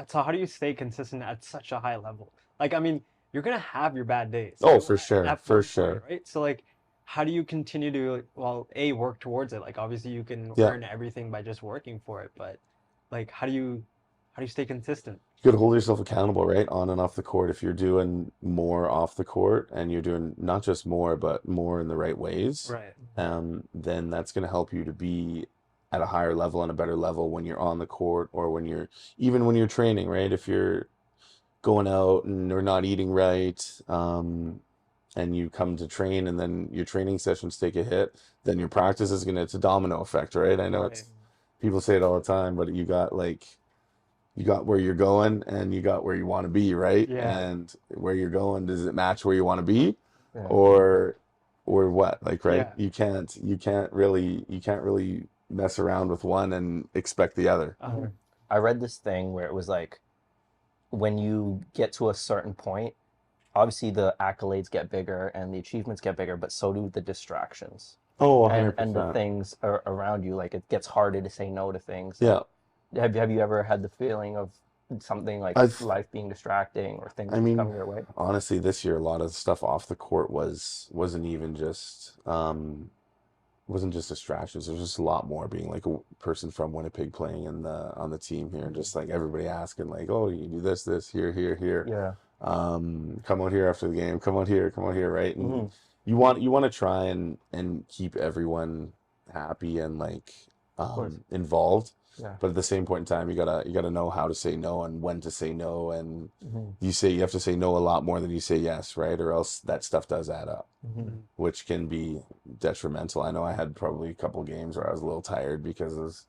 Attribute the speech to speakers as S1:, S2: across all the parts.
S1: so how do you stay consistent at such a high level? Like, I mean, you're gonna have your bad days.
S2: Oh, for sure,
S1: At
S2: for
S1: one point,
S2: sure.
S1: right? So like, how do you continue to well, A, work towards it? Like, obviously you can
S2: Yeah.
S1: earn everything by just working for it, but like, how do you stay consistent?
S2: You got to hold yourself accountable, right? On and off the court. If you're doing more off the court and you're doing not just more, but more in the right ways,
S1: Right.
S2: then that's going to help you to be at a higher level and a better level when you're on the court or when you're even when you're training, right? If you're going out and you're not eating right, and you come to train and then your training sessions take a hit, then your practice is gonna, it's a domino effect, right? I know
S1: Right.
S2: it's people say it all the time, but you got where you're going and you got where you want to be, right?
S1: Yeah.
S2: And where you're going, does it match where you want to be?
S3: Yeah.
S2: Or what? Like, right?
S1: Yeah.
S2: You can't really mess around with one and expect the other.
S3: I read this thing where it was like, when you get to a certain point, obviously the accolades get bigger and the achievements get bigger, but so do the distractions
S2: Oh,
S3: and the
S2: 100%.
S3: things around you. Like, it gets harder to say no to things.
S2: Yeah.
S3: Have you ever had the feeling of something like
S2: I've,
S3: life being distracting or things
S2: I mean,
S3: coming your way?
S2: honestly, this year a lot of stuff off the court wasn't just distractions. There's just a lot more being like a person from Winnipeg playing in the on the team here, and just like everybody asking like, oh, you do this, here, here, here.
S3: Yeah.
S2: Come out here after the game. Come out here, right? And
S3: Hmm.
S2: you want to try and keep everyone happy and like
S3: Of course.
S2: involved.
S3: Yeah.
S2: But at the same point in time, you gotta know how to say no and when to say no, and
S3: Hmm.
S2: you have to say no a lot more than you say yes, right? Or else that stuff does add up,
S3: Hmm.
S2: which can be detrimental. I know I had probably a couple games where I was a little tired because of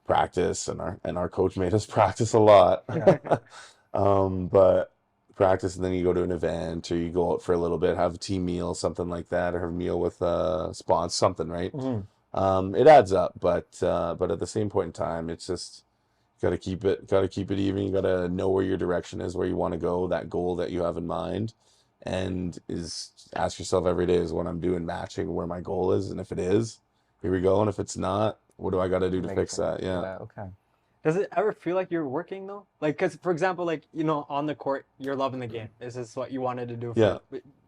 S2: practice, and our coach made us practice a lot.
S3: Yeah.
S2: But practice, and then you go to an event or you go out for a little bit, have a team meal, something like that, or have a meal with sponsor, something, right?
S3: Hmm.
S2: It adds up, but at the same point in time, it's just got to keep it even. You got to know where your direction is, where you want to go, that goal that you have in mind, and is ask yourself every day, is what I'm doing matching where my goal is, and if it is, here we go, and if it's not, what do I got to do to
S3: Make
S2: fix
S3: sense.
S2: that? Yeah.
S3: Yeah. Okay.
S1: Does it ever feel like you're working though? Like, because for example, like, on the court, you're loving the game. This is what you wanted to do
S2: Yeah.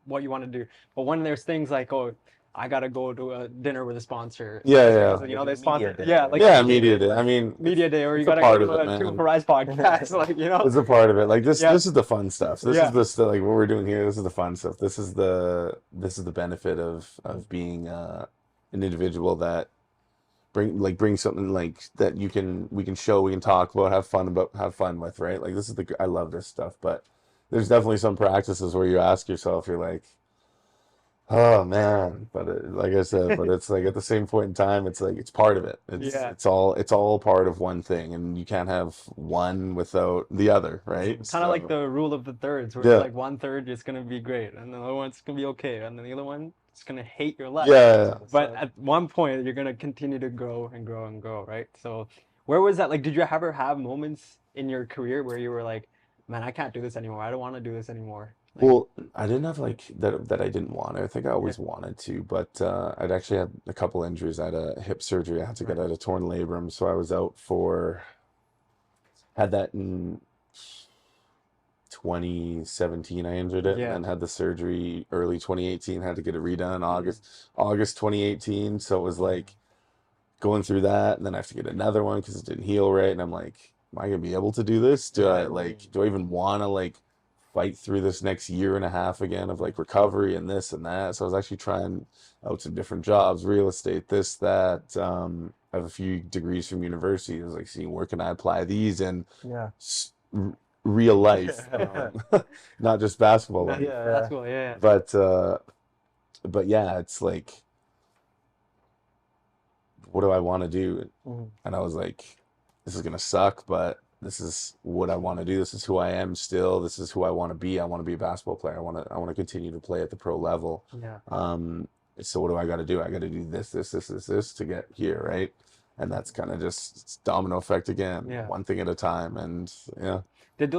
S1: what you want to do. But when there's things like, oh, I gotta go to a dinner with a sponsor.
S2: Yeah,
S1: Because,
S2: yeah.
S1: they
S3: Media
S1: sponsor.
S3: day.
S1: Yeah, like
S2: Yeah,
S1: media
S2: media
S1: day.
S2: day. I mean,
S1: Media day, or you
S2: it's a
S1: gotta go
S2: part
S1: to
S2: of it,
S1: a Two
S2: man.
S1: for Rise podcast. Like,
S2: It's a part of it. Like this,
S1: Yeah.
S2: this is the fun stuff. This
S1: Yeah.
S2: is the stuff, like what we're doing here. This is the fun stuff. This is the benefit of being an individual that bring something like that we can show, we can talk about, have fun with, right? Like I love this stuff, but there's definitely some practices where you ask yourself, you're like, oh man, but like I said, but it's like at the same point in time, it's like it's part of it.
S1: Yeah.
S2: It's all part of one thing, and you can't have one without the other, right?
S1: Kind of like
S2: So,
S1: the rule of the thirds, where
S2: yeah,
S1: it's like 1/3 is gonna be great, and the other one's gonna be okay, and then the other one is gonna hate your life.
S2: yeah.
S1: But at one point, you're gonna continue to grow and grow and grow, right? So, where was that? Like, did you ever have moments in your career where you were like, "Man, I can't do this anymore. I don't want to do this anymore." Like,
S2: Well, I didn't have like that I didn't want. I think I
S1: yeah,
S2: always wanted to, but I'd actually had a couple injuries. I had a hip surgery. I had to get
S1: right,
S2: out a torn labrum, so I was out had that in 2017. I injured it, and
S1: yeah,
S2: then had the surgery early 2018. Had to get it redone August 2018. So it was like going through that, and then I have to get another one because it didn't heal right. And I'm like, am I gonna be able to do this?
S1: right,
S2: Do I even want to like fight through this next year and a half again of like recovery and this and that? So I was actually trying out some different jobs, real estate, this, that. I have a few degrees from university. I was like, seeing where can I apply these in
S3: Yeah.
S2: s- r- real life, not just basketball
S1: not
S2: life.
S3: Yeah.
S1: basketball, yeah,
S2: But yeah, it's like, what do I want to do?
S3: Mhm.
S2: And I was like, this is gonna suck, but this is what I want to do. This is who I am still. This is who I want to be. I want to be a basketball player. I want to continue to play at the pro level.
S1: yeah,
S2: So what do I got to do? I got to do this to get here, right? And that's kind of just it's domino effect again,
S1: yeah.
S2: one thing at a time. And yeah.
S1: Did those